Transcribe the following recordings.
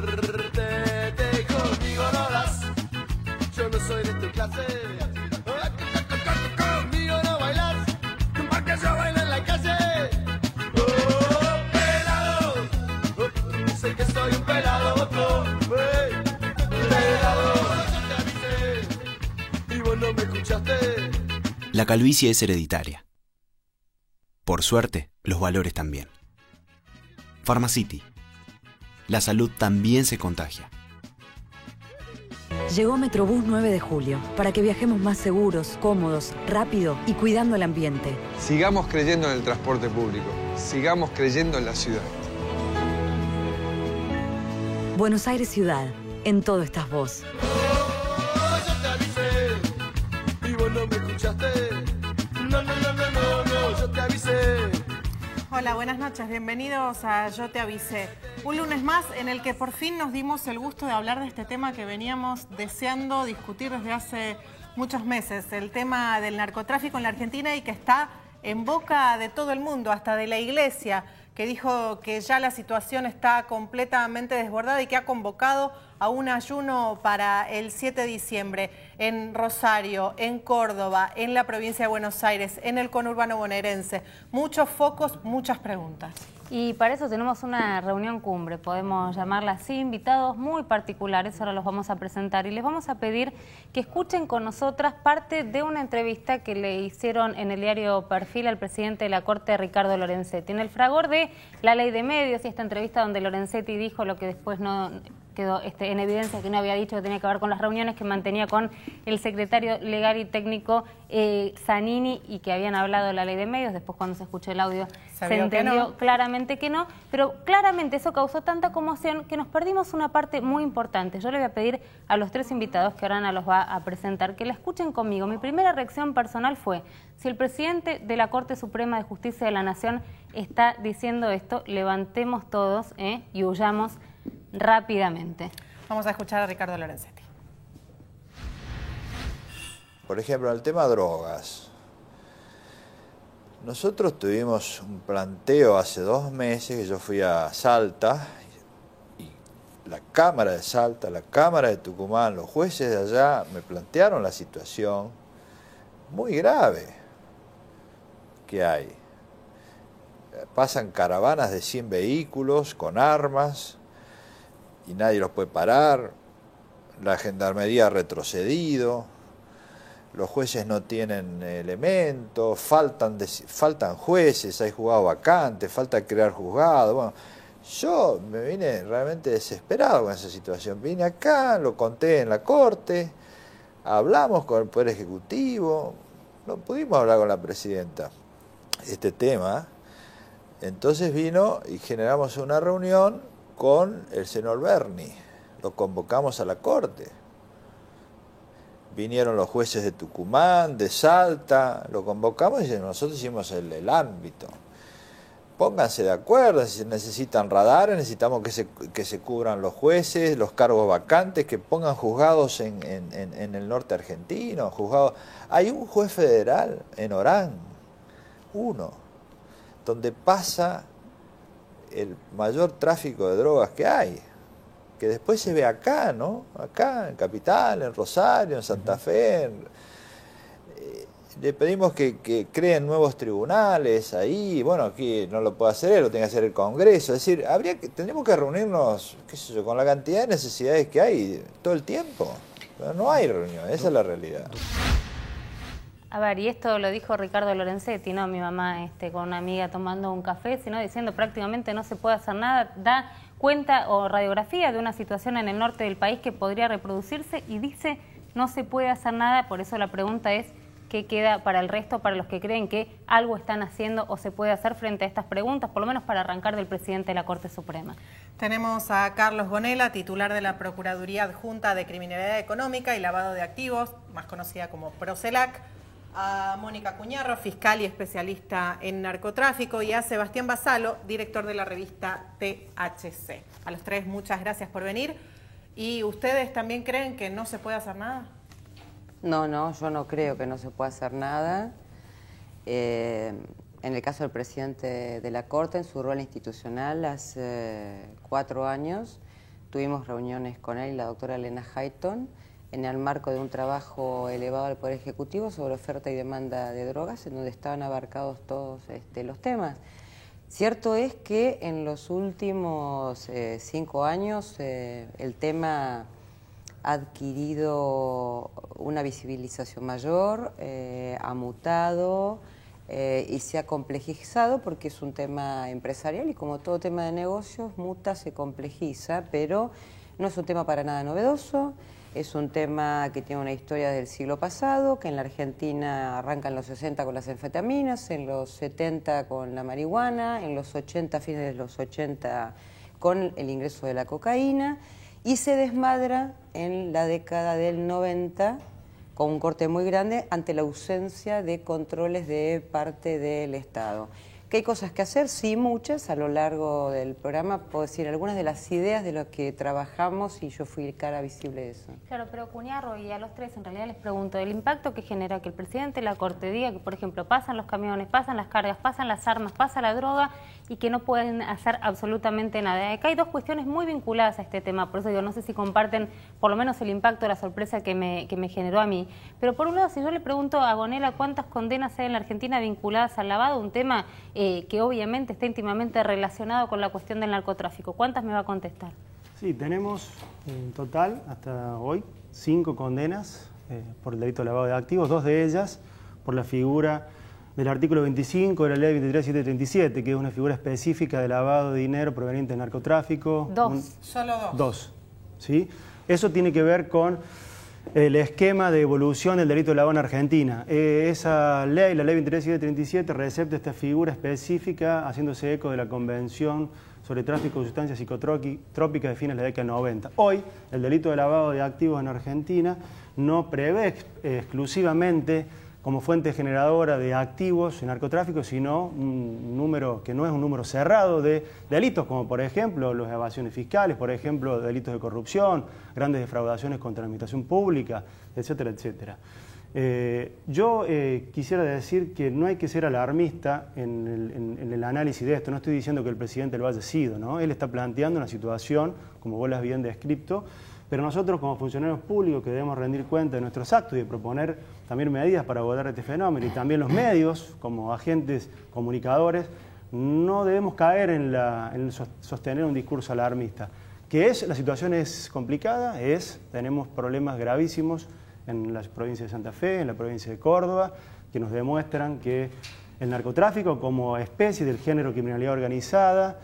suerte, conmigo no das. Yo no soy de tu clase. Conmigo no bailas, porque yo bailo en la calle. Oh, pelado, sé que soy un pelado, pelado. Yo te avisé y vos no me escuchaste. La calvicie es hereditaria. Por suerte, los valores también. Pharmacity. La salud también se contagia. Llegó Metrobús 9 de julio para que viajemos más seguros, cómodos, rápido y cuidando el ambiente. Sigamos creyendo en el transporte público. Sigamos creyendo en la ciudad. Buenos Aires Ciudad. En todo estás vos. Yo te avisé y vos no me escuchaste. No, yo te avisé. Hola, buenas noches. Bienvenidos a Yo te avisé. Un lunes más en el que por fin nos dimos el gusto de hablar de este tema que veníamos deseando discutir desde hace muchos meses. El tema del narcotráfico en la Argentina y que está en boca de todo el mundo, hasta de la Iglesia, que dijo que ya la situación está completamente desbordada y que ha convocado a un ayuno para el 7 de diciembre en Rosario, en Córdoba, en la provincia de Buenos Aires, en el conurbano bonaerense. Muchos focos, muchas preguntas. Y para eso tenemos una reunión cumbre, podemos llamarla así, invitados muy particulares, ahora los vamos a presentar y les vamos a pedir que escuchen con nosotras parte de una entrevista que le hicieron en el diario Perfil al presidente de la Corte, Ricardo Lorenzetti. En el fragor de la ley de medios y esta entrevista donde Lorenzetti dijo lo que después no quedó en evidencia que no había dicho, que tenía que ver con las reuniones que mantenía con el secretario legal y técnico Zanini y que habían hablado de la ley de medios. Después cuando se escuchó el audio se entendió claramente que no, pero claramente eso causó tanta conmoción que nos perdimos una parte muy importante. Yo le voy a pedir a los tres invitados que ahora Ana los va a presentar que la escuchen conmigo. Mi primera reacción personal fue, si el presidente de la Corte Suprema de Justicia de la Nación está diciendo esto, levantemos todos y huyamos rápidamente. Vamos a escuchar a Ricardo Lorenzetti. Por ejemplo, el tema drogas. Nosotros tuvimos un planteo hace 2 meses que yo fui a Salta y la Cámara de Salta, la Cámara de Tucumán, los jueces de allá me plantearon la situación muy grave que hay. Pasan caravanas de 100 vehículos con armas y nadie los puede parar, la gendarmería ha retrocedido, los jueces no tienen elementos, faltan jueces, hay juzgados vacantes, falta crear juzgados. Bueno, yo me vine realmente desesperado con esa situación. Vine acá, lo conté en la Corte, hablamos con el Poder Ejecutivo, no pudimos hablar con la Presidenta este tema. Entonces vino y generamos una reunión con el senador Berni, lo convocamos a la Corte. Vinieron los jueces de Tucumán, de Salta, lo convocamos y nosotros hicimos el ámbito. Pónganse de acuerdo, si necesitan radares, necesitamos que se cubran los jueces, los cargos vacantes, que pongan juzgados en el norte argentino. Juzgados. Hay un juez federal en Orán, uno, donde pasa el mayor tráfico de drogas que hay, que después se ve acá, ¿no? Acá, en Capital, en Rosario, en Santa Fe. Le pedimos que creen nuevos tribunales ahí. Bueno, aquí no lo puede hacer él, lo tiene que hacer el Congreso. Es decir, tendríamos que reunirnos, qué sé yo, con la cantidad de necesidades que hay todo el tiempo. Pero no hay reunión, esa es la realidad. A ver, y esto lo dijo Ricardo Lorenzetti, ¿no? Mi mamá con una amiga tomando un café, sino diciendo prácticamente no se puede hacer nada, da cuenta o radiografía de una situación en el norte del país que podría reproducirse y dice no se puede hacer nada. Por eso la pregunta es qué queda para el resto, para los que creen que algo están haciendo o se puede hacer frente a estas preguntas, por lo menos para arrancar del presidente de la Corte Suprema. Tenemos a Carlos Gonella, titular de la Procuraduría Adjunta de Criminalidad Económica y Lavado de Activos, más conocida como Procelac, a Mónica Cuñarro, fiscal y especialista en narcotráfico, y a Sebastián Basalo, director de la revista THC. A los tres, muchas gracias por venir. ¿Y ustedes también creen que no se puede hacer nada? No, yo no creo que no se pueda hacer nada. En el caso del presidente de la Corte, en su rol institucional, hace 4 años, tuvimos reuniones con él y la doctora Elena Hayton en el marco de un trabajo elevado al Poder Ejecutivo sobre oferta y demanda de drogas, en donde estaban abarcados todos los temas. Cierto es que en los últimos 5 años el tema ha adquirido una visibilización mayor, ha mutado y se ha complejizado porque es un tema empresarial y como todo tema de negocios muta, se complejiza, pero no es un tema para nada novedoso. Es un tema que tiene una historia del siglo pasado, que en la Argentina arranca en los 60 con las anfetaminas, en los 70 con la marihuana, en los 80, fines de los 80 con el ingreso de la cocaína y se desmadra en la década del 90 con un corte muy grande ante la ausencia de controles de parte del Estado. ¿Qué hay cosas que hacer? Sí, muchas. A lo largo del programa puedo decir algunas de las ideas de lo que trabajamos y yo fui cara visible de eso. Claro, pero Cuñarro y a los tres en realidad les pregunto, el impacto que genera que el presidente de la Corte diga que, por ejemplo, pasan los camiones, pasan las cargas, pasan las armas, pasa la droga y que no pueden hacer absolutamente nada. Acá hay dos cuestiones muy vinculadas a este tema, por eso digo, no sé si comparten por lo menos el impacto, la sorpresa que me generó a mí. Pero por un lado, si yo le pregunto a Gonela cuántas condenas hay en la Argentina vinculadas al lavado, un tema que obviamente está íntimamente relacionado con la cuestión del narcotráfico. ¿Cuántas me va a contestar? Sí, tenemos en total, hasta hoy, 5 condenas por el delito de lavado de activos, 2 de ellas por la figura del artículo 25 de la ley 23.737, que es una figura específica de lavado de dinero proveniente del narcotráfico. Solo dos. 2, ¿sí? Eso tiene que ver con el esquema de evolución del delito de lavado en Argentina. Esa ley, la ley 23.737, recepta esta figura específica haciéndose eco de la Convención sobre tráfico de sustancias psicotrópicas de fines de la década del 90. Hoy, el delito de lavado de activos en Argentina no prevé exclusivamente como fuente generadora de activos en narcotráfico, sino un número que no es un número cerrado de delitos, como por ejemplo las evasiones fiscales, por ejemplo delitos de corrupción, grandes defraudaciones contra la administración pública, etcétera, etcétera. Yo quisiera decir que no hay que ser alarmista en el análisis de esto. No estoy diciendo que el presidente lo haya sido, ¿no? Él está planteando una situación, como vos la has bien descrito, pero nosotros como funcionarios públicos que debemos rendir cuenta de nuestros actos y de proponer también medidas para abordar este fenómeno, y también los medios como agentes comunicadores, no debemos caer en sostener un discurso alarmista. La situación es complicada, tenemos problemas gravísimos en la provincia de Santa Fe, en la provincia de Córdoba, que nos demuestran que el narcotráfico como especie del género criminalidad organizada,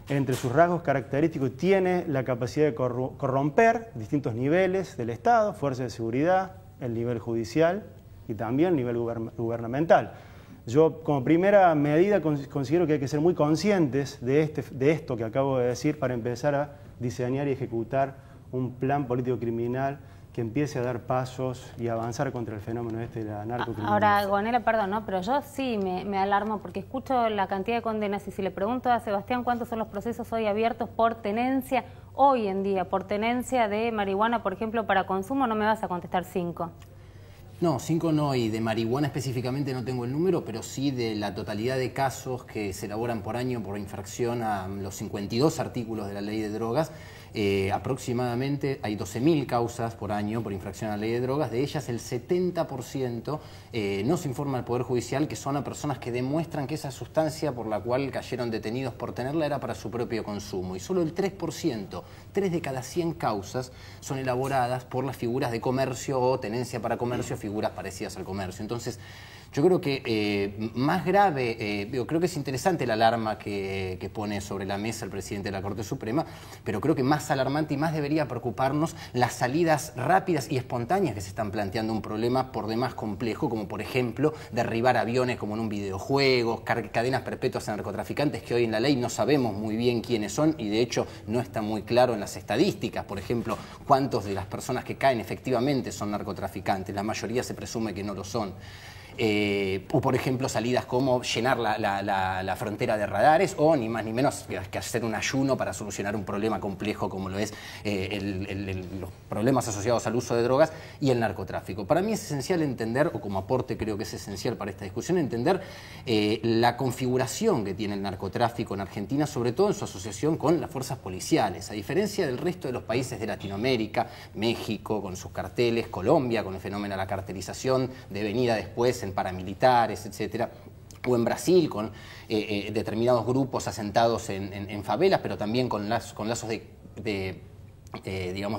entre sus rasgos característicos, tiene la capacidad de corromper distintos niveles del Estado, fuerzas de seguridad, el nivel judicial y también el nivel gubernamental. Yo, como primera medida, considero que hay que ser muy conscientes de esto que acabo de decir para empezar a diseñar y ejecutar un plan político criminal que empiece a dar pasos y avanzar contra el fenómeno de la narcocriminalidad. Ahora, Gonela, perdón, ¿no? Pero yo sí me alarmo porque escucho la cantidad de condenas y si le pregunto a Sebastián cuántos son los procesos hoy abiertos por tenencia, hoy en día, por tenencia de marihuana, por ejemplo, para consumo, no me vas a contestar 5. No, 5 no, y de marihuana específicamente no tengo el número, pero sí de la totalidad de casos que se elaboran por año por infracción a los 52 artículos de la ley de drogas. Aproximadamente hay 12.000 causas por año por infracción a la ley de drogas, de ellas el 70% no se informa al Poder Judicial que son a personas que demuestran que esa sustancia por la cual cayeron detenidos por tenerla era para su propio consumo, y solo el 3%, 3 de cada 100 causas son elaboradas por las figuras de comercio o tenencia para comercio, figuras parecidas al comercio. Entonces, yo creo que más grave, creo que es interesante la alarma que pone sobre la mesa el presidente de la Corte Suprema, pero creo que más alarmante y más debería preocuparnos las salidas rápidas y espontáneas que se están planteando un problema por demás complejo, como por ejemplo derribar aviones como en un videojuego, cadenas perpetuas a narcotraficantes que hoy en la ley no sabemos muy bien quiénes son y de hecho no está muy claro en las estadísticas, por ejemplo, cuántos de las personas que caen efectivamente son narcotraficantes, la mayoría se presume que no lo son. o por ejemplo salidas como llenar la frontera de radares, o ni más ni menos que hacer un ayuno para solucionar un problema complejo como lo es los problemas asociados al uso de drogas y el narcotráfico. Para mí es esencial entender, o como aporte creo que es esencial para esta discusión, entender la configuración que tiene el narcotráfico en Argentina, sobre todo en su asociación con las fuerzas policiales. A diferencia del resto de los países de Latinoamérica, México con sus carteles, Colombia con el fenómeno de la cartelización devenida después en paramilitares, etcétera, o en Brasil con determinados grupos asentados en favelas, pero también con lazos de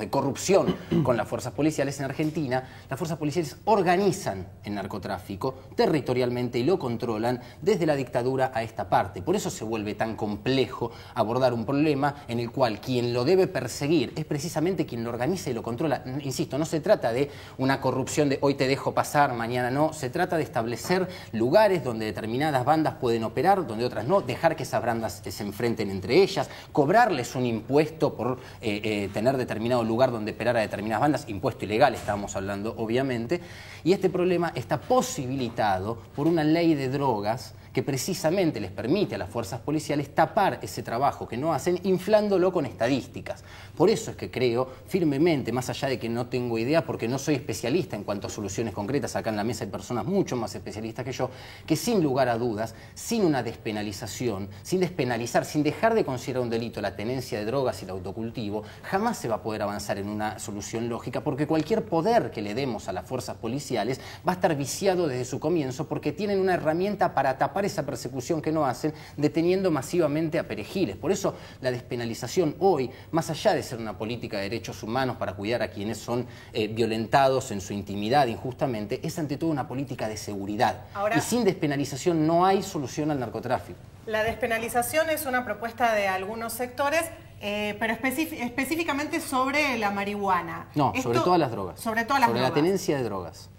corrupción con las fuerzas policiales. En Argentina, las fuerzas policiales organizan el narcotráfico territorialmente y lo controlan desde la dictadura a esta parte. Por eso se vuelve tan complejo abordar un problema en el cual quien lo debe perseguir es precisamente quien lo organiza y lo controla. Insisto, no se trata de una corrupción de hoy te dejo pasar, mañana no. Se trata de establecer lugares donde determinadas bandas pueden operar, donde otras no, dejar que esas bandas se enfrenten entre ellas, cobrarles un impuesto por tener determinado lugar donde operar a determinadas bandas, impuesto ilegal estábamos hablando obviamente, y este problema está posibilitado por una ley de drogas que precisamente les permite a las fuerzas policiales tapar ese trabajo que no hacen, inflándolo con estadísticas. Por eso es que creo firmemente, más allá de que no tengo idea, porque no soy especialista en cuanto a soluciones concretas, acá en la mesa hay personas mucho más especialistas que yo, que sin lugar a dudas, sin una despenalización, sin despenalizar, sin dejar de considerar un delito la tenencia de drogas y el autocultivo, jamás se va a poder avanzar en una solución lógica, porque cualquier poder que le demos a las fuerzas policiales va a estar viciado desde su comienzo, porque tienen una herramienta para tapar esa persecución que no hacen, deteniendo masivamente a perejiles. Por eso la despenalización hoy, más allá de ser una política de derechos humanos para cuidar a quienes son violentados en su intimidad injustamente, es ante todo una política de seguridad. Ahora, y sin despenalización no hay solución al narcotráfico. La despenalización es una propuesta de algunos sectores, pero específicamente sobre la marihuana. No, sobre todas las drogas. Sobre todas las drogas. Sobre la tenencia de drogas.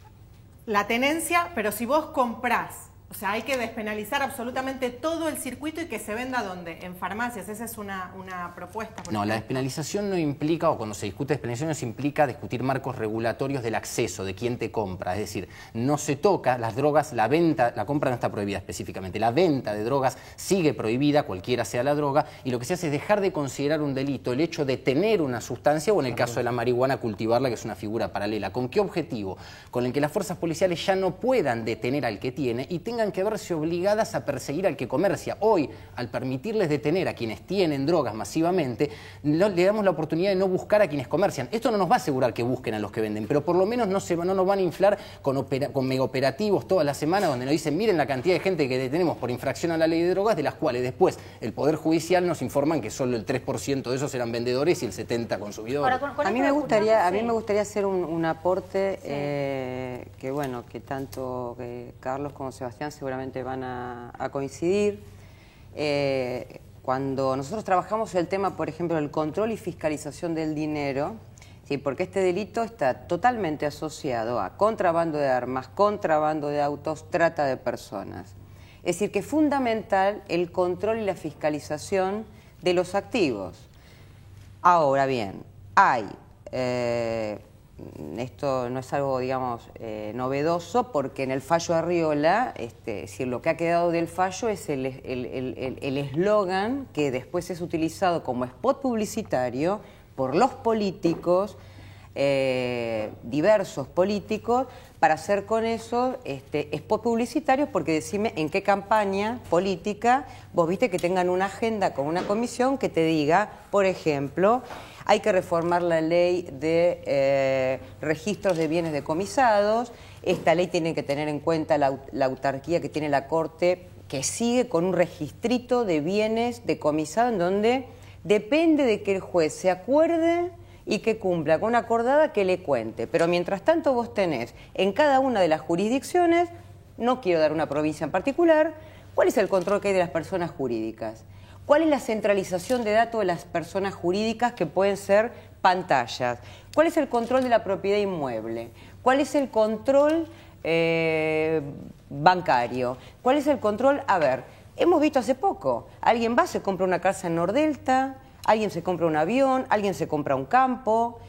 La tenencia, pero si vos comprás, o sea, hay que despenalizar absolutamente todo el circuito y que se venda ¿dónde? En farmacias. Esa es una propuesta. No, la despenalización no implica, o cuando se discute despenalización, no se implica discutir marcos regulatorios del acceso, de quién te compra. Es decir, no se toca las drogas, la venta, la compra no está prohibida específicamente. La venta de drogas sigue prohibida, cualquiera sea la droga, y lo que se hace es dejar de considerar un delito el hecho de tener una sustancia, o en el caso de la marihuana, cultivarla, que es una figura paralela. ¿Con qué objetivo? Con el que las fuerzas policiales ya no puedan detener al que tiene y tengan que verse obligadas a perseguir al que comercia. Hoy, al permitirles detener a quienes tienen drogas masivamente, le damos la oportunidad de no buscar a quienes comercian. Esto no nos va a asegurar que busquen a los que venden, pero por lo menos no nos van a inflar con megaoperativos toda la semana donde nos dicen, miren la cantidad de gente que detenemos por infracción a la ley de drogas, de las cuales después el Poder Judicial nos informan que solo el 3% de esos eran vendedores y el 70% consumidores. Ahora, a mí me gustaría hacer un aporte que bueno, que tanto Carlos como Sebastián seguramente van a coincidir. Cuando nosotros trabajamos el tema, por ejemplo, del control y fiscalización del dinero, ¿sí? Porque este delito está totalmente asociado a contrabando de armas, contrabando de autos, trata de personas. Es decir, que es fundamental el control y la fiscalización de los activos. Ahora bien, hay... esto no es algo, digamos, novedoso, porque en el fallo Arriola, lo que ha quedado del fallo es el eslogan que después es utilizado como spot publicitario por los políticos, diversos políticos, para hacer con eso spot publicitarios, porque decime en qué campaña política vos viste que tengan una agenda con una comisión que te diga, por ejemplo, hay que reformar la ley de registros de bienes decomisados. Esta ley tiene que tener en cuenta la autarquía que tiene la Corte, que sigue con un registrito de bienes decomisados en donde depende de que el juez se acuerde y que cumpla con una acordada que le cuente. Pero mientras tanto vos tenés en cada una de las jurisdicciones, no quiero dar una provincia en particular, ¿cuál es el control que hay de las personas jurídicas? ¿Cuál es la centralización de datos de las personas jurídicas que pueden ser pantallas? ¿Cuál es el control de la propiedad inmueble? ¿Cuál es el control bancario? ¿Cuál es el control? A ver, hemos visto hace poco, alguien va, se compra una casa en Nordelta, alguien se compra un avión, alguien se compra un campo,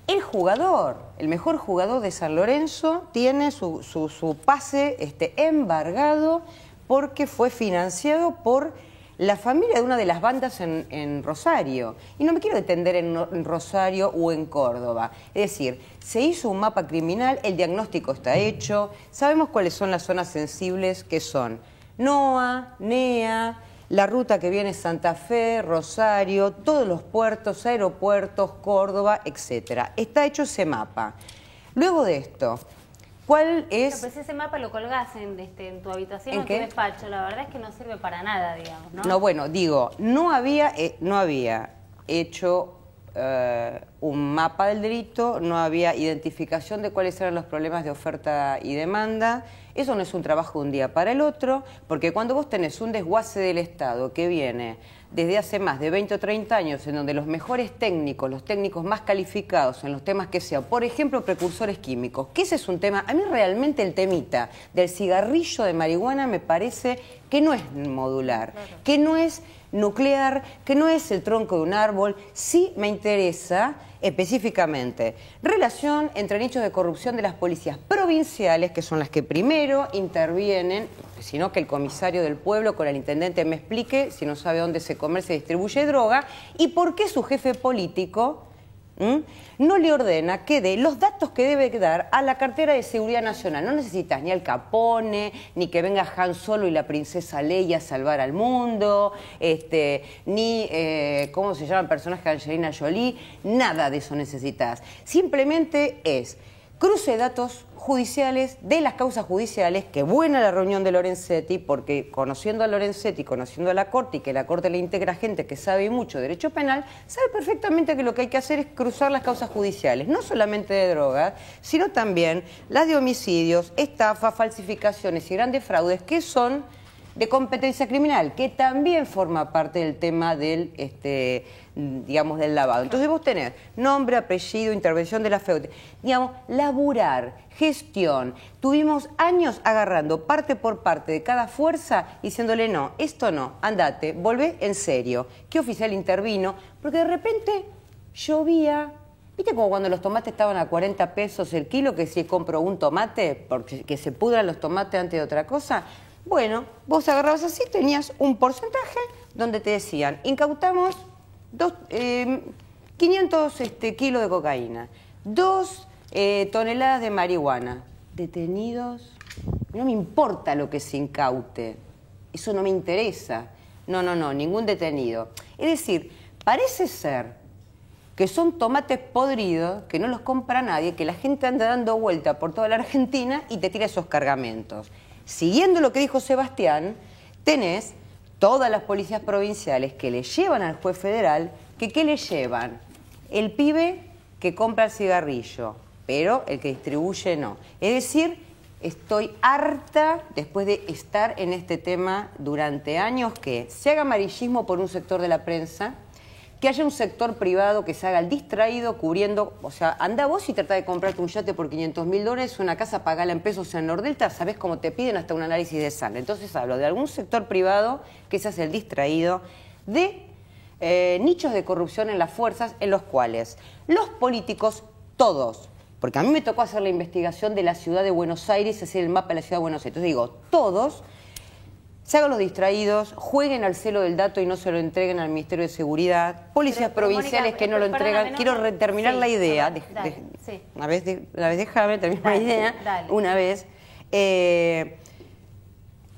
El jugador, el mejor jugador de San Lorenzo, tiene su pase embargado porque fue financiado por la familia de una de las bandas en Rosario. Y no me quiero detener en Rosario o en Córdoba. Es decir, se hizo un mapa criminal, el diagnóstico está hecho, sabemos cuáles son las zonas sensibles, que son NOA, NEA, la ruta que viene Santa Fe, Rosario, todos los puertos, aeropuertos, Córdoba, etc. Está hecho ese mapa. Luego de esto, ¿cuál es...? Pero ese mapa lo colgás en tu habitación o en tu despacho. La verdad es que no sirve para nada, digamos, ¿no? No, bueno, digo, no había hecho un mapa del delito, no había identificación de cuáles eran los problemas de oferta y demanda. Eso no es un trabajo de un día para el otro, porque cuando vos tenés un desguace del Estado que viene desde hace más de 20 o 30 años, en donde los mejores técnicos, los técnicos más calificados en los temas que sea, por ejemplo, precursores químicos, que ese es un tema, a mí realmente el temita del cigarrillo de marihuana me parece que no es modular, que no es nuclear, que no es el tronco de un árbol. Sí me interesa específicamente relación entre nichos de corrupción de las policías provinciales, que son las que primero intervienen, sino que el comisario del pueblo con el intendente me explique si no sabe dónde se comercia y distribuye droga, y por qué su jefe político no le ordena que dé los datos que debe dar a la cartera de Seguridad Nacional. No necesitas ni al Capone, ni que venga Han Solo y la princesa Leia a salvar al mundo, ni, ¿cómo se llama el personaje de Angelina Jolie? Nada de eso necesitas. Simplemente es cruce de datos judiciales, de las causas judiciales. Qué buena la reunión de Lorenzetti, porque conociendo a Lorenzetti, conociendo a la Corte, y que la Corte le integra gente que sabe mucho de derecho penal, sabe perfectamente que lo que hay que hacer es cruzar las causas judiciales, no solamente de drogas, sino también las de homicidios, estafas, falsificaciones y grandes fraudes, que son de competencia criminal, que también forma parte del tema del, digamos, del lavado. Entonces vos tenés nombre, apellido, intervención de la FEUT, digamos, laburar, gestión. Tuvimos años agarrando parte por parte de cada fuerza, diciéndole no, esto no, andate, volvé en serio. ¿Qué oficial intervino? Porque de repente llovía. ¿Viste como cuando los tomates estaban a 40 pesos el kilo, que si compro un tomate, porque que se pudran los tomates antes de otra cosa? Bueno, vos agarrabas así, tenías un porcentaje donde te decían, incautamos 500 kilos de cocaína, 2 toneladas de marihuana. Detenidos, no me importa lo que se incaute, eso no me interesa. No, ningún detenido. Es decir, parece ser que son tomates podridos, que no los compra nadie, que la gente anda dando vuelta por toda la Argentina y te tira esos cargamentos. Siguiendo lo que dijo Sebastián, tenés todas las policías provinciales que le llevan al juez federal, ¿qué le llevan? El pibe que compra el cigarrillo, pero el que distribuye no. Es decir, estoy harta, después de estar en este tema durante años, que se haga amarillismo por un sector de la prensa, que haya un sector privado que se haga el distraído cubriendo, o sea, anda vos y trata de comprarte un yate por $500.000, una casa pagala en pesos en Nordelta, sabés cómo te piden hasta un análisis de sangre. Entonces hablo de algún sector privado que se hace el distraído, de nichos de corrupción en las fuerzas, en los cuales los políticos, todos, porque a mí me tocó hacer la investigación de la ciudad de Buenos Aires, hacer el mapa de la ciudad de Buenos Aires. Entonces digo, todos se hagan los distraídos, jueguen al celo del dato y no se lo entreguen al Ministerio de Seguridad, policías provinciales que no lo entregan. Quiero terminar la idea. Una vez déjame terminar la idea. Una vez.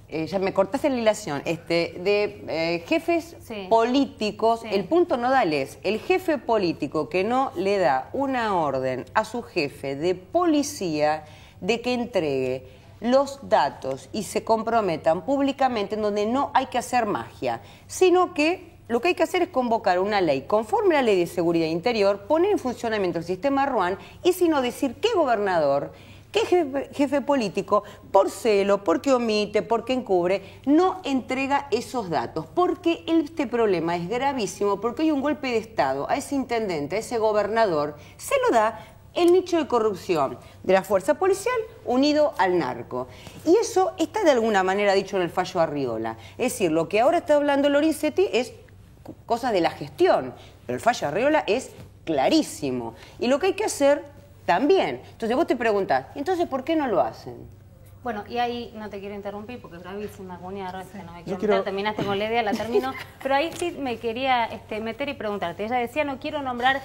Ya me cortaste la hilación. Jefes políticos, el punto nodal es el jefe político que no le da una orden a su jefe de policía de que entregue los datos y se comprometan públicamente, en donde no hay que hacer magia, sino que lo que hay que hacer es convocar una ley conforme a la Ley de Seguridad Interior, poner en funcionamiento el sistema RUAN y si no decir qué gobernador, qué jefe político, por celo, porque omite, porque encubre, no entrega esos datos. Porque este problema es gravísimo, porque hay un golpe de Estado a ese intendente, a ese gobernador, se lo da el nicho de corrupción de la fuerza policial unido al narco. Y eso está de alguna manera dicho en el fallo Arriola. Es decir, lo que ahora está hablando Lorenzetti es cosas de la gestión, pero el fallo Arriola es clarísimo. Y lo que hay que hacer también. Entonces vos te preguntás, entonces ¿por qué no lo hacen? Bueno, y ahí no te quiero interrumpir porque es bravísima, Agoniar, que no me quiero meter, terminaste con la idea, la termino, pero ahí sí me quería meter y preguntarte. Ella decía, no quiero nombrar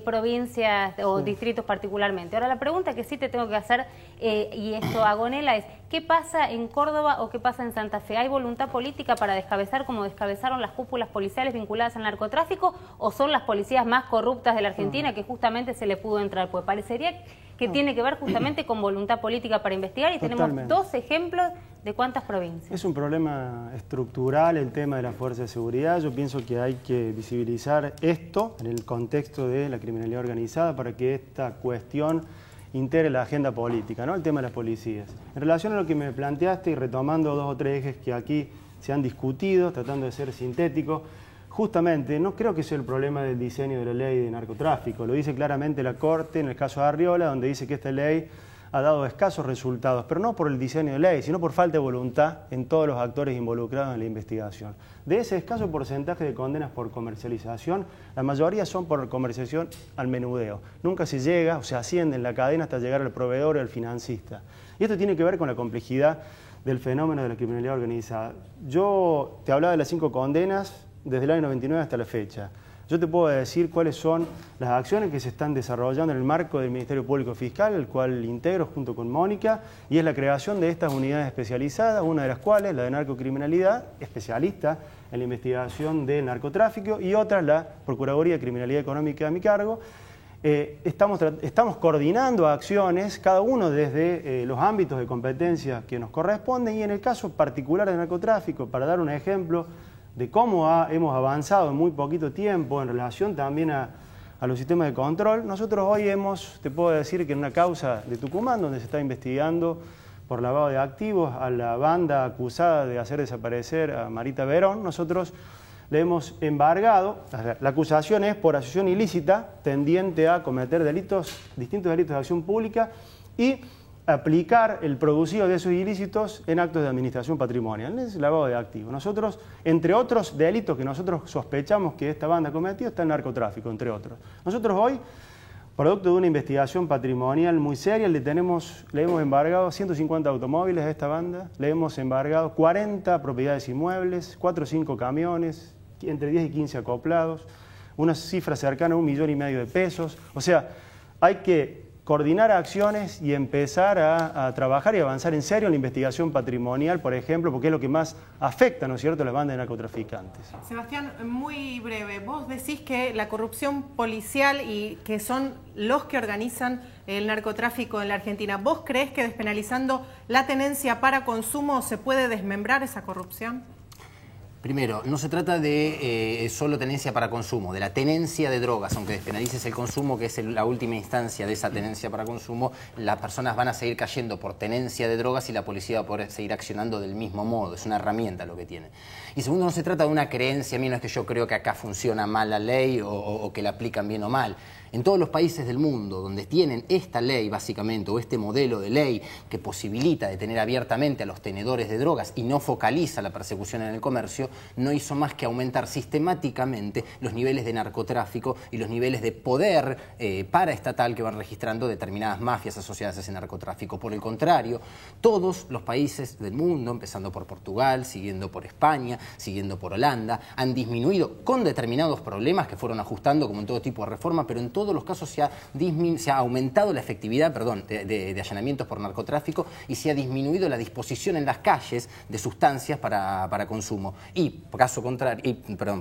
provincias o distritos particularmente. Ahora, la pregunta que sí te tengo que hacer, y esto a Gonela, es ¿qué pasa en Córdoba o qué pasa en Santa Fe? ¿Hay voluntad política para descabezar como descabezaron las cúpulas policiales vinculadas al narcotráfico o son las policías más corruptas de la Argentina que justamente se le pudo entrar? Pues parecería que tiene que ver justamente con voluntad política para investigar y tenemos dos ejemplos de cuántas provincias. Es un problema estructural el tema de la fuerza de seguridad. Yo pienso que hay que visibilizar esto en el contexto de la criminalidad organizada para que esta cuestión integre la agenda política, ¿no? El tema de las policías. En relación a lo que me planteaste y retomando 2 o 3 ejes que aquí se han discutido, tratando de ser sintético, justamente, no creo que sea el problema del diseño de la ley de narcotráfico. Lo dice claramente la Corte en el caso de Arriola, donde dice que esta ley ha dado escasos resultados, pero no por el diseño de ley, sino por falta de voluntad en todos los actores involucrados en la investigación. De ese escaso porcentaje de condenas por comercialización, la mayoría son por comercialización al menudeo. Nunca se llega o se asciende en la cadena hasta llegar al proveedor o al financista. Y esto tiene que ver con la complejidad del fenómeno de la criminalidad organizada. Yo te hablaba de las 5 condenas desde el año 99 hasta la fecha. Yo te puedo decir cuáles son las acciones que se están desarrollando en el marco del Ministerio Público Fiscal, el cual integro junto con Mónica, y es la creación de estas unidades especializadas, una de las cuales, la de narcocriminalidad, especialista en la investigación del narcotráfico, y otra, la Procuraduría de Criminalidad Económica a mi cargo. Estamos coordinando acciones, cada uno desde los ámbitos de competencia que nos corresponden, y en el caso particular del narcotráfico, para dar un ejemplo de cómo hemos avanzado en muy poquito tiempo en relación también a los sistemas de control. Nosotros hoy te puedo decir que en una causa de Tucumán, donde se está investigando por lavado de activos a la banda acusada de hacer desaparecer a Marita Verón, nosotros le hemos embargado. La acusación es por asociación ilícita tendiente a cometer distintos delitos de acción pública y aplicar el producido de esos ilícitos en actos de administración patrimonial, es lavado de activos. Nosotros, entre otros delitos que nosotros sospechamos que esta banda ha cometido, está el narcotráfico, entre otros. Nosotros hoy, producto de una investigación patrimonial muy seria, le hemos embargado 150 automóviles a esta banda, le hemos embargado 40 propiedades inmuebles, 4 o 5 camiones, entre 10 y 15 acoplados, una cifra cercana a 1,5 millones de pesos. O sea, hay que coordinar acciones y empezar a trabajar y avanzar en serio en la investigación patrimonial, por ejemplo, porque es lo que más afecta, ¿no es cierto?, a las bandas de narcotraficantes. Sebastián, muy breve, vos decís que la corrupción policial y que son los que organizan el narcotráfico en la Argentina, ¿vos creés que despenalizando la tenencia para consumo se puede desmembrar esa corrupción? Primero, no se trata de solo tenencia para consumo, de la tenencia de drogas, aunque despenalices el consumo, que es la última instancia de esa tenencia para consumo, las personas van a seguir cayendo por tenencia de drogas y la policía va a poder seguir accionando del mismo modo, es una herramienta lo que tiene. Y segundo, no se trata de una creencia mía, no es que yo creo que acá funciona mal la ley o que la aplican bien o mal. En todos los países del mundo donde tienen esta ley básicamente o este modelo de ley que posibilita detener abiertamente a los tenedores de drogas y no focaliza la persecución en el comercio, no hizo más que aumentar sistemáticamente los niveles de narcotráfico y los niveles de poder paraestatal que van registrando determinadas mafias asociadas a ese narcotráfico. Por el contrario, todos los países del mundo, empezando por Portugal, siguiendo por España, siguiendo por Holanda, han disminuido con determinados problemas que fueron ajustando como en todo tipo de reforma, pero en todos los casos se ha aumentado la efectividad de allanamientos por narcotráfico y se ha disminuido la disposición en las calles de sustancias para consumo. Y,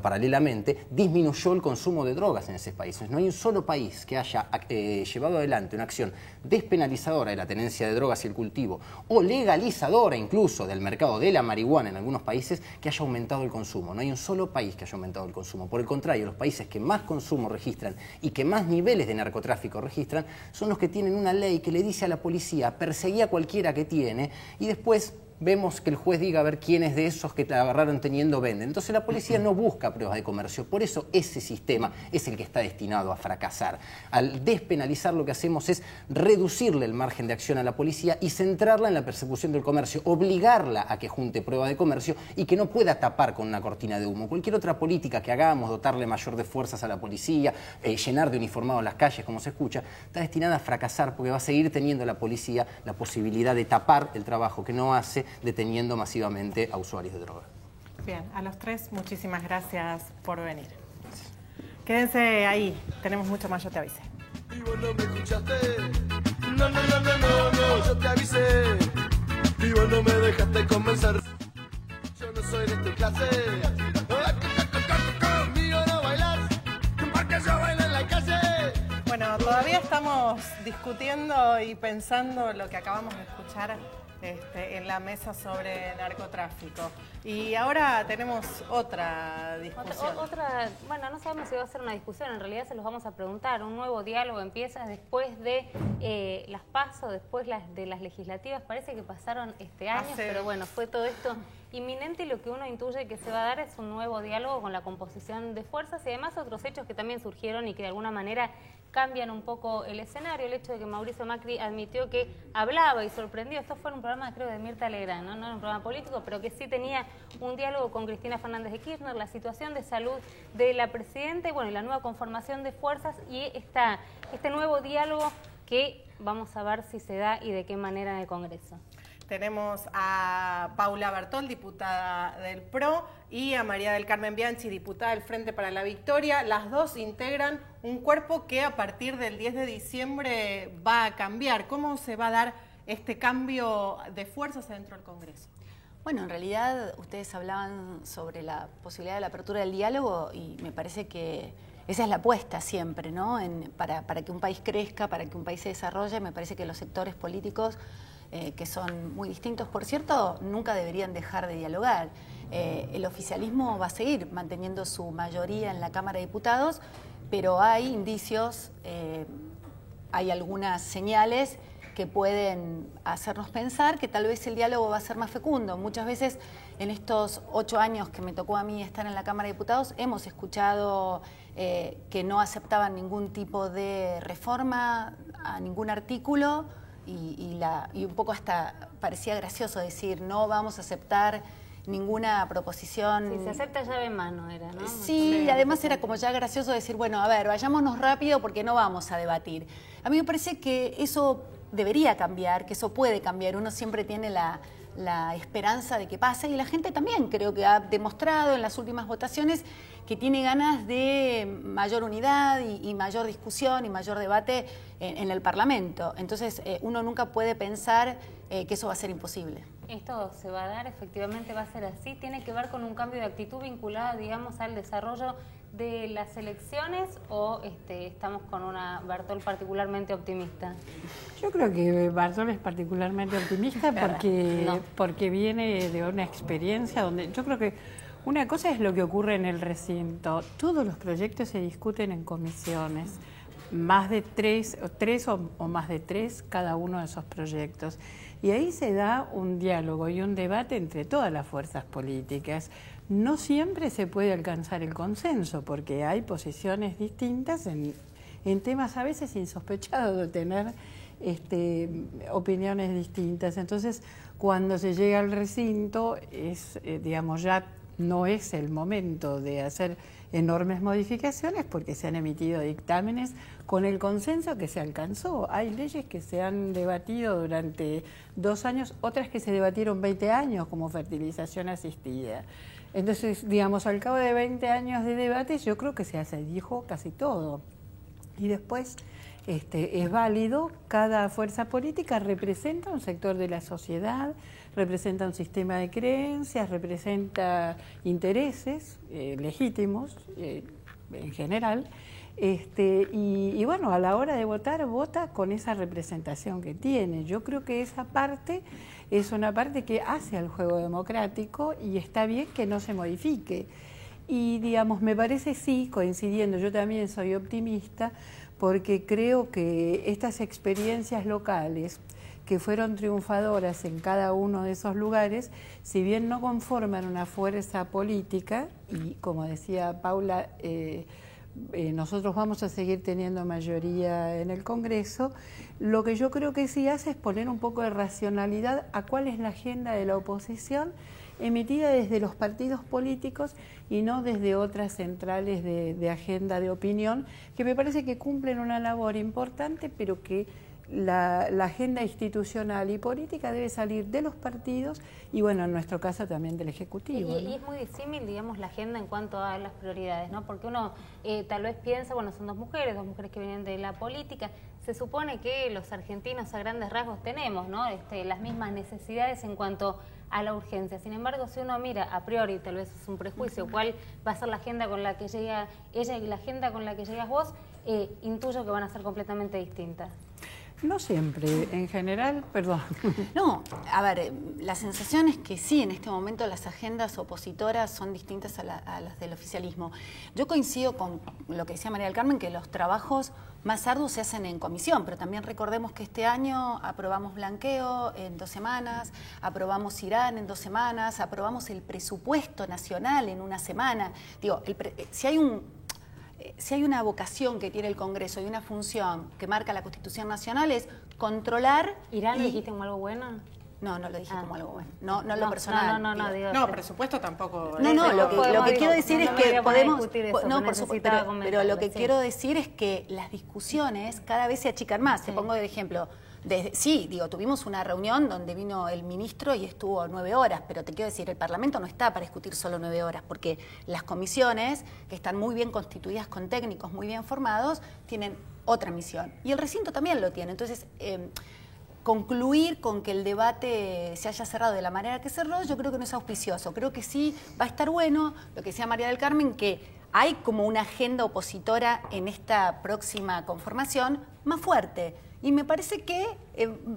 paralelamente, disminuyó el consumo de drogas en esos países. No hay un solo país que haya llevado adelante una acción despenalizadora de la tenencia de drogas y el cultivo, o legalizadora incluso del mercado de la marihuana en algunos países, que haya aumentado el consumo. No hay un solo país que haya aumentado el consumo. Por el contrario, los países que más consumo registran y que más niveles de narcotráfico registran son los que tienen una ley que le dice a la policía perseguir a cualquiera que tiene y después vemos que el juez diga a ver quiénes de esos que te agarraron teniendo venden. Entonces la policía no busca pruebas de comercio, por eso ese sistema es el que está destinado a fracasar. Al despenalizar lo que hacemos es reducirle el margen de acción a la policía y centrarla en la persecución del comercio, obligarla a que junte prueba de comercio y que no pueda tapar con una cortina de humo. Cualquier otra política que hagamos, dotarle mayor de fuerzas a la policía, llenar de uniformados las calles, como se escucha, está destinada a fracasar porque va a seguir teniendo la policía la posibilidad de tapar el trabajo que no hace deteniendo masivamente a usuarios de droga. Bien, a los tres, muchísimas gracias por venir. Quédense ahí, tenemos mucho más, yo te avisé. Y vos no me escuchaste. No, yo te avisé. Y vos no me dejaste convencer. Yo no soy de esta clase. Conmigo no bailas, porque yo bailo en la calle. Bueno, todavía estamos discutiendo y pensando lo que acabamos de escuchar en la mesa sobre narcotráfico. Y ahora tenemos otra discusión. Bueno, no sabemos si va a ser una discusión, en realidad se los vamos a preguntar. Un nuevo diálogo empieza después de las PASO, después de las legislativas. Parece que pasaron años, pero bueno, fue todo esto inminente y lo que uno intuye que se va a dar es un nuevo diálogo con la composición de fuerzas y además otros hechos que también surgieron y que de alguna manera cambian un poco el escenario. El hecho de que Mauricio Macri admitió que hablaba y sorprendió, esto fue un programa creo de Mirta Legrand, no era un programa político, pero que sí tenía un diálogo con Cristina Fernández de Kirchner, la situación de salud de la presidenta y bueno, y la nueva conformación de fuerzas y este nuevo diálogo que vamos a ver si se da y de qué manera en el Congreso. Tenemos a Paula Bertol, diputada del PRO, y a María del Carmen Bianchi, diputada del Frente para la Victoria. Las dos integran un cuerpo que a partir del 10 de diciembre va a cambiar. ¿Cómo se va a dar este cambio de fuerzas dentro del Congreso? Bueno, en realidad ustedes hablaban sobre la posibilidad de la apertura del diálogo y me parece que esa es la apuesta siempre, ¿no? Para que un país crezca, para que un país se desarrolle, me parece que los sectores políticos que son muy distintos, por cierto, nunca deberían dejar de dialogar. El oficialismo va a seguir manteniendo su mayoría en la Cámara de Diputados, pero hay indicios, hay algunas señales que pueden hacernos pensar que tal vez el diálogo va a ser más fecundo. Muchas veces en estos 8 años que me tocó a mí estar en la Cámara de Diputados hemos escuchado que no aceptaban ningún tipo de reforma a ningún artículo y un poco hasta parecía gracioso decir no vamos a aceptar ninguna proposición. Si se acepta llave en mano era, ¿no? Sí, y además era como ya gracioso decir, bueno, a ver, vayámonos rápido porque no vamos a debatir. A mí me parece que eso debería cambiar, que eso puede cambiar. Uno siempre tiene la esperanza de que pase y la gente también creo que ha demostrado en las últimas votaciones que tiene ganas de mayor unidad y mayor discusión y mayor debate en el Parlamento. Entonces uno nunca puede pensar que eso va a ser imposible. Esto se va a dar, efectivamente va a ser así. Tiene que ver con un cambio de actitud vinculada, digamos, al desarrollo de las elecciones o estamos con una Bertol particularmente optimista. Yo creo que Bertol es particularmente optimista porque viene de una experiencia donde yo creo que una cosa es lo que ocurre en el recinto. Todos los proyectos se discuten en comisiones, más de tres o más de tres cada uno de esos proyectos. Y ahí se da un diálogo y un debate entre todas las fuerzas políticas. No siempre se puede alcanzar el consenso porque hay posiciones distintas en temas a veces insospechados de tener opiniones distintas. Entonces, cuando se llega al recinto, digamos, ya no es el momento de hacer enormes modificaciones porque se han emitido dictámenes con el consenso que se alcanzó. Hay leyes que se han debatido durante 2 años, otras que se debatieron 20 años, como fertilización asistida. Entonces, digamos, al cabo de 20 años de debates, yo creo que se dijo casi todo. Y después es válido, cada fuerza política representa un sector de la sociedad, representa un sistema de creencias, representa intereses legítimos en general, y bueno, a la hora de votar, vota con esa representación que tiene. Yo creo que esa parte es una parte que hace al juego democrático y está bien que no se modifique. Y digamos, me parece sí, coincidiendo, yo también soy optimista, porque creo que estas experiencias locales que fueron triunfadoras en cada uno de esos lugares, si bien no conforman una fuerza política, y como decía Paula, nosotros vamos a seguir teniendo mayoría en el Congreso, lo que yo creo que sí hace es poner un poco de racionalidad a cuál es la agenda de la oposición emitida desde los partidos políticos y no desde otras centrales de agenda de opinión, que me parece que cumplen una labor importante, pero que la agenda institucional y política debe salir de los partidos y, bueno, en nuestro caso también del Ejecutivo. Y es muy disímil, digamos, la agenda en cuanto a las prioridades, ¿no? Porque uno tal vez piensa, bueno, son dos mujeres que vienen de la política. Se supone que los argentinos a grandes rasgos tenemos, ¿no? Las mismas necesidades en cuanto a la urgencia. Sin embargo, si uno mira a priori, tal vez es un prejuicio, cuál va a ser la agenda con la que llega ella y la agenda con la que llegas vos, intuyo que van a ser completamente distintas. No siempre, en general, perdón. No, a ver, la sensación es que sí, en este momento las agendas opositoras son distintas a las del oficialismo. Yo coincido con lo que decía María del Carmen, que los trabajos más arduos se hacen en comisión, pero también recordemos que este año aprobamos blanqueo en 2 semanas, aprobamos Irán en 2 semanas, aprobamos el presupuesto nacional en 1 semana. Digo, si hay una vocación que tiene el Congreso y una función que marca la Constitución Nacional es controlar... ¿Irán lo dijiste como algo bueno? No, no lo dije como algo bueno. No lo personal. No, presupuesto tampoco. No, lo que quiero decir es que podemos... No, por supuesto, pero lo que quiero decir es que las discusiones cada vez se achican más. Te pongo de ejemplo... tuvimos una reunión donde vino el ministro y estuvo 9 horas, pero te quiero decir, el Parlamento no está para discutir solo 9 horas, porque las comisiones, que están muy bien constituidas con técnicos muy bien formados, tienen otra misión. Y el recinto también lo tiene. Entonces, concluir con que el debate se haya cerrado de la manera que cerró, yo creo que no es auspicioso. Creo que sí va a estar bueno, lo que decía María del Carmen, que hay como una agenda opositora en esta próxima conformación más fuerte. Y me parece que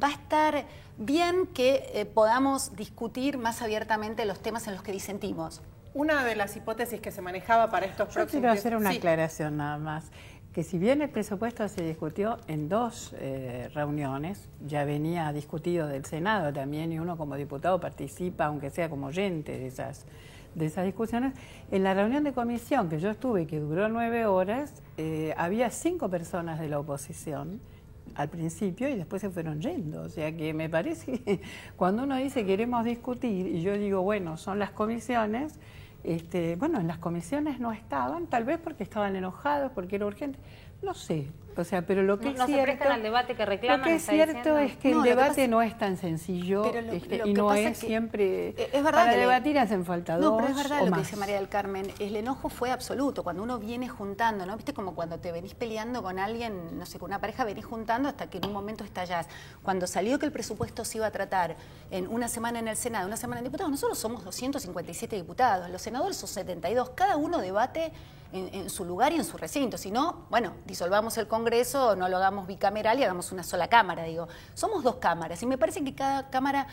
va a estar bien que podamos discutir más abiertamente los temas en los que disentimos. Una de las hipótesis que se manejaba para estos próximos... Yo quiero hacer una aclaración nada más, que si bien el presupuesto se discutió en 2 reuniones, ya venía discutido del Senado también, y uno como diputado participa, aunque sea como oyente de esas discusiones. En la reunión de comisión que yo estuve, que duró 9 horas, había 5 personas de la oposición al principio y después se fueron yendo. O sea que me parece que cuando uno dice queremos discutir, y yo digo, bueno, son las comisiones, bueno, en las comisiones no estaban, tal vez porque estaban enojados, porque era urgente, no sé. O sea, pero lo que es cierto, se prestan al debate que reclaman. Lo que es cierto es que el debate no es tan sencillo y no es siempre... Es verdad para debatir hacen falta 2 o más. No, pero es verdad lo que dice María del Carmen. El enojo fue absoluto. Cuando uno viene juntando, ¿no? ¿Viste? Como cuando te venís peleando con alguien, no sé, con una pareja, venís juntando hasta que en un momento estallás. Cuando salió que el presupuesto se iba a tratar en 1 semana en el Senado, 1 semana en diputados, nosotros somos 257 diputados, los senadores son 72. Cada uno debate en su lugar y en su recinto. Si no, bueno, disolvamos el Congreso, no lo hagamos bicameral y hagamos una sola cámara. Digo, somos 2 cámaras y me parece que cada cámara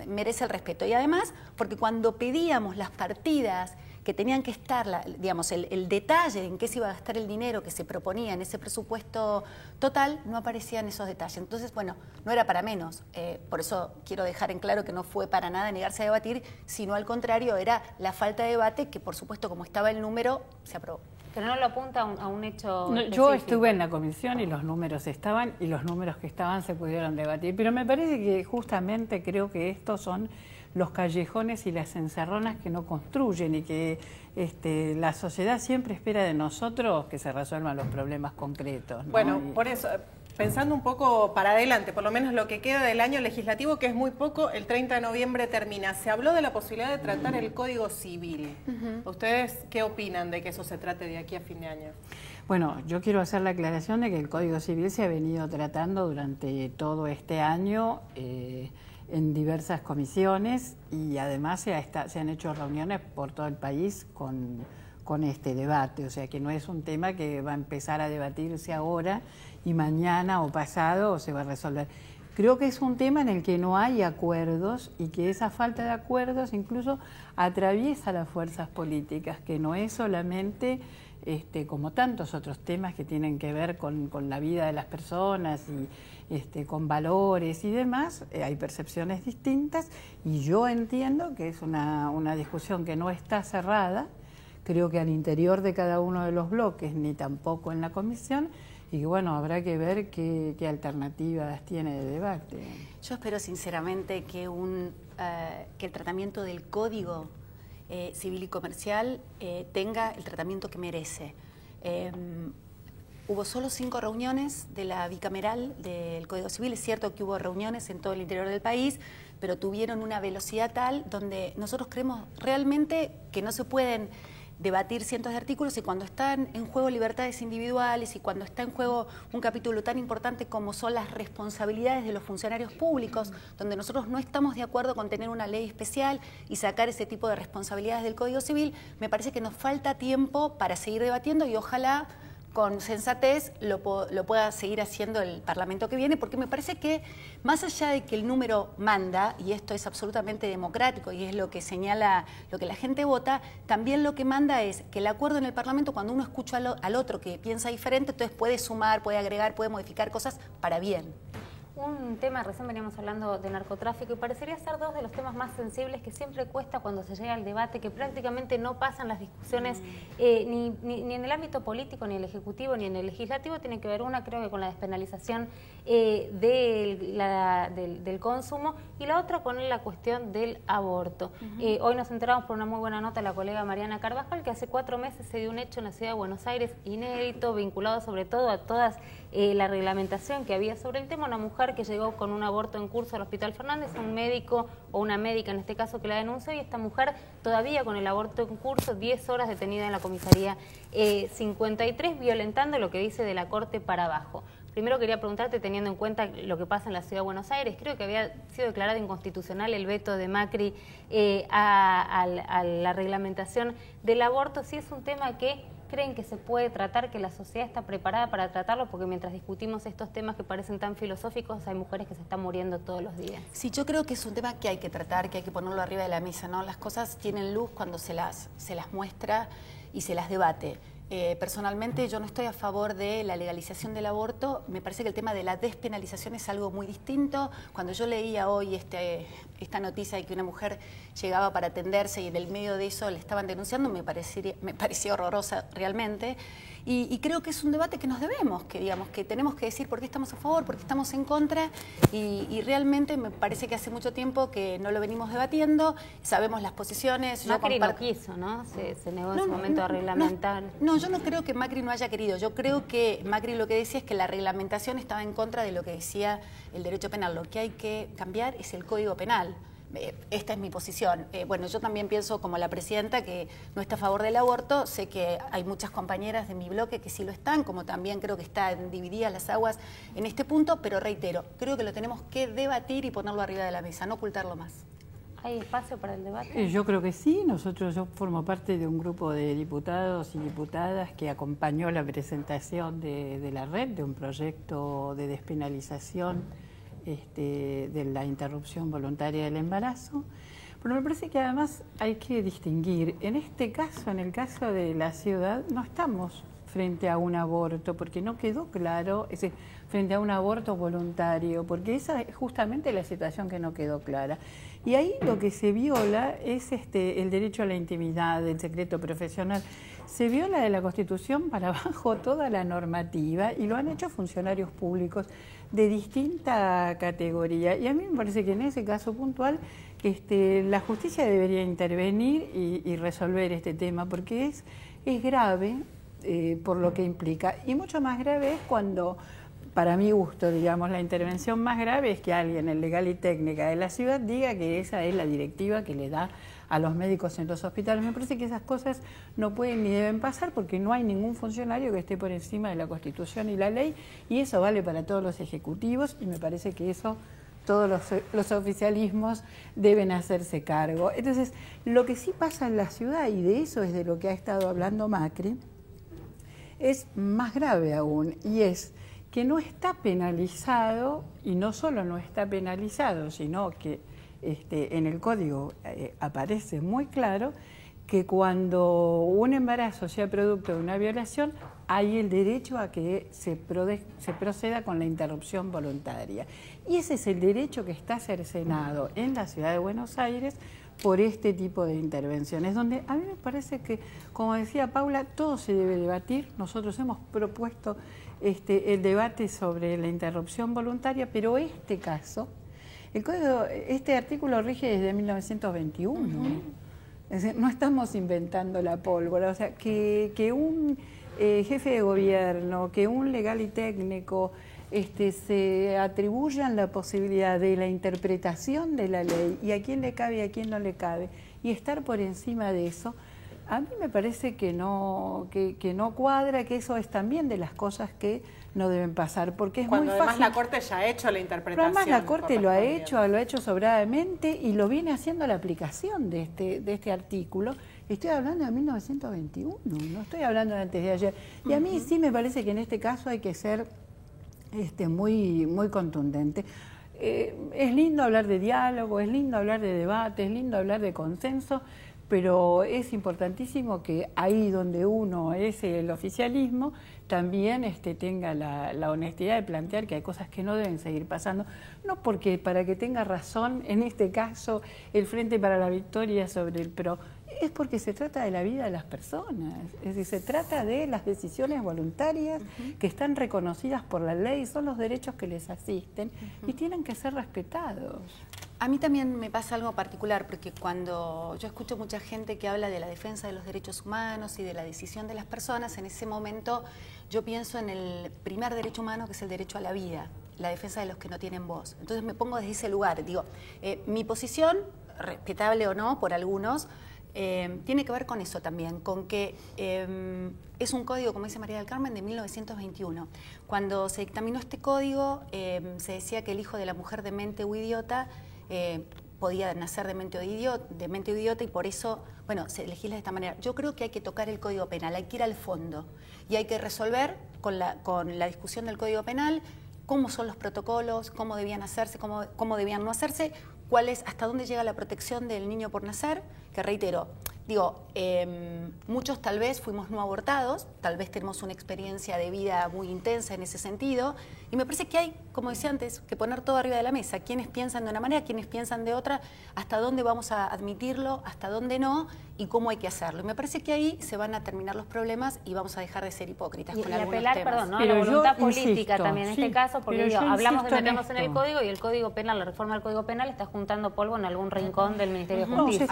merece el respeto. Y además, porque cuando pedíamos las partidas que tenían que estar, digamos, el detalle en qué se iba a gastar el dinero que se proponía en ese presupuesto total, no aparecían esos detalles. Entonces, bueno, no era para menos. Por eso quiero dejar en claro que no fue para nada negarse a debatir, sino al contrario, era la falta de debate que, por supuesto, como estaba el número, se aprobó. Pero no lo apunta a un hecho específico. Yo estuve en la comisión y los números estaban, y los números que estaban se pudieron debatir. Pero me parece que justamente creo que estos son los callejones y las encerronas que no construyen y que la sociedad siempre espera de nosotros que se resuelvan los problemas concretos, ¿no? Bueno, por eso, pensando un poco para adelante, por lo menos lo que queda del año legislativo, que es muy poco, el 30 de noviembre termina. Se habló de la posibilidad de tratar el Código Civil. ¿Ustedes qué opinan de que eso se trate de aquí a fin de año? Bueno, yo quiero hacer la aclaración de que el Código Civil se ha venido tratando durante todo este año en diversas comisiones y además se han hecho reuniones por todo el país con este debate, o sea que no es un tema que va a empezar a debatirse ahora y mañana o pasado se va a resolver. Creo que es un tema en el que no hay acuerdos y que esa falta de acuerdos incluso atraviesa las fuerzas políticas, que no es solamente como tantos otros temas que tienen que ver con la vida de las personas y con valores y demás, hay percepciones distintas y yo entiendo que es una discusión que no está cerrada, creo que al interior de cada uno de los bloques, ni tampoco en la comisión, y que bueno, habrá que ver qué alternativas tiene de debate. Yo espero sinceramente que el tratamiento del Código Civil y Comercial tenga el tratamiento que merece. Hubo solo 5 reuniones de la bicameral del Código Civil. Es cierto que hubo reuniones en todo el interior del país, pero tuvieron una velocidad tal donde nosotros creemos realmente que no se pueden debatir cientos de artículos y cuando están en juego libertades individuales y cuando está en juego un capítulo tan importante como son las responsabilidades de los funcionarios públicos, donde nosotros no estamos de acuerdo con tener una ley especial y sacar ese tipo de responsabilidades del Código Civil, me parece que nos falta tiempo para seguir debatiendo y ojalá con sensatez lo pueda seguir haciendo el Parlamento que viene, porque me parece que más allá de que el número manda, y esto es absolutamente democrático y es lo que señala lo que la gente vota, también lo que manda es que el acuerdo en el Parlamento, cuando uno escucha al otro que piensa diferente, entonces puede sumar, puede agregar, puede modificar cosas para bien. Un tema, recién veníamos hablando de narcotráfico y parecería ser dos de los temas más sensibles que siempre cuesta cuando se llega al debate, que prácticamente no pasan las discusiones ni en el ámbito político, ni en el ejecutivo, ni en el legislativo. Tiene que ver una, creo que con la despenalización del consumo y la otra con la cuestión del aborto. Hoy nos enteramos por una muy buena nota de la colega Mariana Carvajal que hace 4 meses se dio un hecho en la ciudad de Buenos Aires inédito, vinculado sobre todo a todas la reglamentación que había sobre el tema. Una mujer que llegó con un aborto en curso al Hospital Fernández, un médico o una médica en este caso que la denunció, y esta mujer todavía con el aborto en curso, 10 horas detenida en la comisaría 53, violentando lo que dice de la Corte para abajo. Primero quería preguntarte, teniendo en cuenta lo que pasa en la Ciudad de Buenos Aires, creo que había sido declarado inconstitucional el veto de Macri a la reglamentación del aborto, si es un tema que creen que se puede tratar, que la sociedad está preparada para tratarlo, porque mientras discutimos estos temas que parecen tan filosóficos, hay mujeres que se están muriendo todos los días. Sí, yo creo que es un tema que hay que tratar, que hay que ponerlo arriba de la mesa, ¿no? Las cosas tienen luz cuando se las muestra y se las debate. Personalmente yo no estoy a favor de la legalización del aborto, me parece que el tema de la despenalización es algo muy distinto. Cuando yo leía hoy esta noticia de que una mujer llegaba para atenderse y en el medio de eso le estaban denunciando, me parecía horrorosa realmente. Y creo que es un debate que nos debemos, que digamos que tenemos que decir por qué estamos a favor, por qué estamos en contra, y realmente me parece que hace mucho tiempo que no lo venimos debatiendo, sabemos las posiciones. Macri no quiso, ¿no? Se negó en su momento a reglamentar. No, yo no creo que Macri no haya querido, yo creo que Macri lo que decía es que la reglamentación estaba en contra de lo que decía el derecho penal. Lo que hay que cambiar es el Código Penal. Esta es mi posición. Bueno, yo también pienso como la presidenta que no está a favor del aborto. Sé que hay muchas compañeras de mi bloque que sí lo están, como también creo que están divididas las aguas en este punto, pero reitero, creo que lo tenemos que debatir y ponerlo arriba de la mesa, no ocultarlo más. ¿Hay espacio para el debate? Yo creo que sí. Yo formo parte de un grupo de diputados y diputadas que acompañó la presentación de la red, de un proyecto de despenalización de la interrupción voluntaria del embarazo, pero me parece que además hay que distinguir, en este caso, en el caso de la ciudad, no estamos frente a un aborto, porque no quedó claro, es decir, frente a un aborto voluntario, porque esa es justamente la situación que no quedó clara. Y ahí lo que se viola es el derecho a la intimidad, el secreto profesional. Se viola de la Constitución para abajo toda la normativa y lo han hecho funcionarios públicos de distinta categoría. Y a mí me parece que en ese caso puntual la justicia debería intervenir y resolver este tema, porque es grave por lo que implica. Y mucho más grave es cuando, para mi gusto, digamos, la intervención más grave es que alguien en Legal y Técnica de la ciudad diga que esa es la directiva que le da a los médicos en los hospitales. Me parece que esas cosas no pueden ni deben pasar porque no hay ningún funcionario que esté por encima de la Constitución y la ley, y eso vale para todos los ejecutivos, y me parece que eso todos los oficialismos deben hacerse cargo. Entonces, lo que sí pasa en la ciudad, y de eso es de lo que ha estado hablando Macri, es más grave aún, y es que no está penalizado, y no solo no está penalizado, sino que en el código aparece muy claro que cuando un embarazo sea producto de una violación, hay el derecho a que se proceda con la interrupción voluntaria. Y ese es el derecho que está cercenado en la ciudad de Buenos Aires por este tipo de intervenciones, donde a mí me parece que, como decía Paula, todo se debe debatir. Nosotros hemos propuesto el debate sobre la interrupción voluntaria, pero este caso, este artículo rige desde 1921. Es decir, no estamos inventando la pólvora, o sea, que un jefe de gobierno, que un legal y técnico se atribuyan la posibilidad de la interpretación de la ley y a quién le cabe y a quién no le cabe, y estar por encima de eso, a mí me parece que no cuadra, que eso es también de las cosas que no deben pasar, porque es cuando muy fácil. Además la Corte ya ha hecho la interpretación. Pero además la Corte lo ha hecho sobradamente y lo viene haciendo la aplicación de este artículo. Estoy hablando de 1921, no estoy hablando de antes de ayer. Y a mí sí me parece que en este caso hay que ser muy, muy contundente. Es lindo hablar de diálogo, es lindo hablar de debate, es lindo hablar de consenso, pero es importantísimo que ahí donde uno es el oficialismo, también tenga la honestidad de plantear que hay cosas que no deben seguir pasando, no porque para que tenga razón, en este caso, el Frente para la Victoria sobre el PRO, es porque se trata de la vida de las personas, es decir, se trata de las decisiones voluntarias que están reconocidas por la ley, son los derechos que les asisten y tienen que ser respetados. A mí también me pasa algo particular, porque cuando yo escucho mucha gente que habla de la defensa de los derechos humanos y de la decisión de las personas, en ese momento yo pienso en el primer derecho humano, que es el derecho a la vida, la defensa de los que no tienen voz. Entonces me pongo desde ese lugar, digo, mi posición, respetable o no por algunos, tiene que ver con eso también, con que es un código, como dice María del Carmen, de 1921. Cuando se dictaminó este código, se decía que el hijo de la mujer demente o idiota podía nacer de mente o idiota y por eso, bueno, se legisla de esta manera. Yo creo que hay que tocar el Código Penal, hay que ir al fondo y hay que resolver con la discusión del Código Penal cómo son los protocolos, cómo debían hacerse, cómo debían no hacerse, hasta dónde llega la protección del niño por nacer, que reitero, muchos tal vez fuimos no abortados, tal vez tenemos una experiencia de vida muy intensa en ese sentido, y me parece que hay, como decía antes, que poner todo arriba de la mesa, quienes piensan de una manera, quienes piensan de otra, hasta dónde vamos a admitirlo, hasta dónde no, y cómo hay que hacerlo. Y me parece que ahí se van a terminar los problemas y vamos a dejar de ser hipócritas con algunos apelar, temas. perdón, ¿no? A la voluntad política también en este caso, porque hablamos de meternos en el código y el Código Penal, la reforma del Código Penal está juntando polvo en algún rincón del Ministerio de Justicia.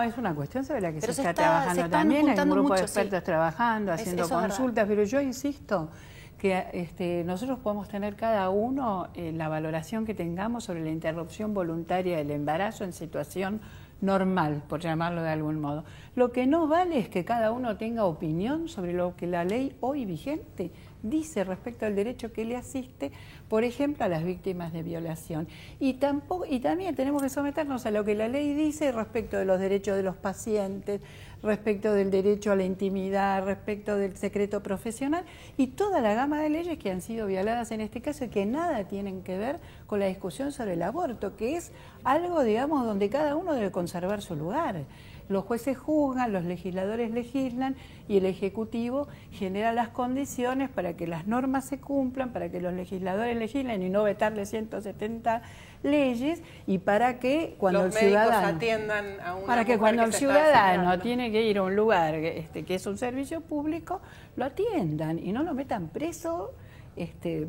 Es una cuestión sobre la que se está trabajando también, hay un grupo de expertos trabajando, haciendo consultas, pero yo insisto que nosotros podemos tener cada uno la valoración que tengamos sobre la interrupción voluntaria del embarazo en situación normal, por llamarlo de algún modo. Lo que no vale es que cada uno tenga opinión sobre lo que la ley hoy vigente dice respecto al derecho que le asiste, por ejemplo, a las víctimas de violación. Y también tenemos que someternos a lo que la ley dice respecto de los derechos de los pacientes, respecto del derecho a la intimidad, respecto del secreto profesional y toda la gama de leyes que han sido violadas en este caso y que nada tienen que ver con la discusión sobre el aborto, que es algo, digamos, donde cada uno debe conservar su lugar. Los jueces juzgan, los legisladores legislan y el Ejecutivo genera las condiciones para que las normas se cumplan, para que los legisladores legislen y no vetarle 170 leyes y para que cuando el ciudadano atiendan a una para que mujer cuando que el se está ciudadano desesperando. tiene que ir a un lugar que es un servicio público, lo atiendan y no lo metan preso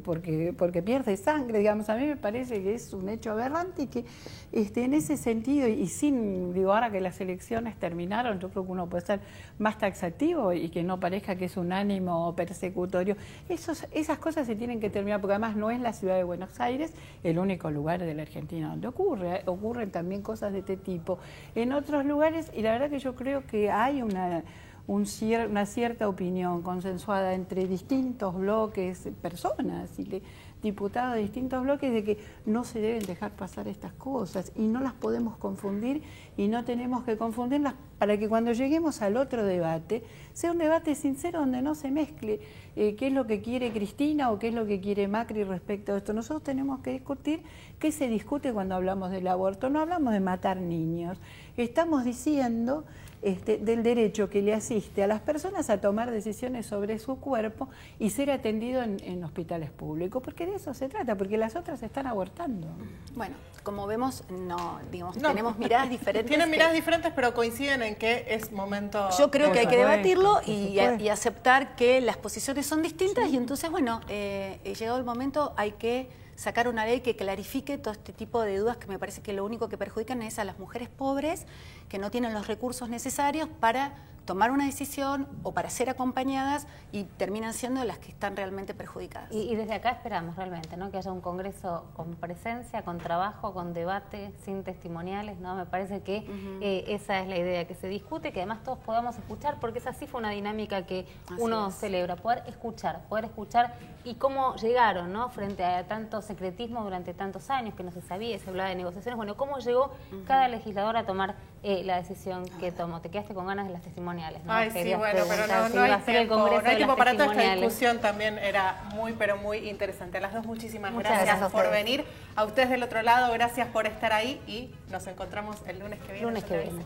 porque pierde sangre, digamos. A mí me parece que es un hecho aberrante y que en ese sentido, y sin, ahora que las elecciones terminaron, yo creo que uno puede ser más taxativo y que no parezca que es un ánimo persecutorio. Esas cosas se tienen que terminar, porque además no es la ciudad de Buenos Aires el único lugar de la Argentina donde ocurren también cosas de este tipo en otros lugares, y la verdad que yo creo que hay una cierta opinión consensuada entre distintos bloques, personas y diputados de distintos bloques, de que no se deben dejar pasar estas cosas y no las podemos confundir y no tenemos que confundirlas para que cuando lleguemos al otro debate sea un debate sincero donde no se mezcle qué es lo que quiere Cristina o qué es lo que quiere Macri respecto a esto. Nosotros tenemos que discutir qué se discute cuando hablamos del aborto. No hablamos de matar niños, estamos diciendo del derecho que le asiste a las personas a tomar decisiones sobre su cuerpo y ser atendido en hospitales públicos, porque de eso se trata, porque las otras están abortando. Bueno, como vemos, tenemos miradas diferentes. Tienen miradas diferentes, pero coinciden en que es momento... Yo creo que hay que debatirlo y aceptar que las posiciones son distintas y entonces, bueno, llegado el momento hay que sacar una ley que clarifique todo este tipo de dudas que me parece que lo único que perjudican es a las mujeres pobres que no tienen los recursos necesarios para tomar una decisión o para ser acompañadas y terminan siendo las que están realmente perjudicadas. Y desde acá esperamos realmente, ¿no?, que haya un congreso con presencia, con trabajo, con debate, sin testimoniales, ¿no? Me parece que esa es la idea, que se discute, que además todos podamos escuchar, porque esa sí fue una dinámica que uno celebra, poder escuchar y cómo llegaron, ¿no?, frente a tanto secretismo durante tantos años que no se sabía, se hablaba de negociaciones, bueno, cómo llegó cada legislador a tomar la decisión que tomó. Te quedaste con ganas de las testimoniales, ¿no? Ay, sí, bueno, pero no hay tiempo. No hay tiempo para toda esta discusión, también era muy, pero muy interesante. A las dos, muchísimas gracias por venir. A ustedes del otro lado, gracias por estar ahí y nos encontramos el lunes que viene.